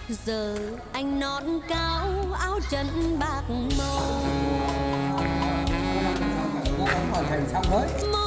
Giờ anh nón cao áo chân bạc màu, Hoàn thành xong hết.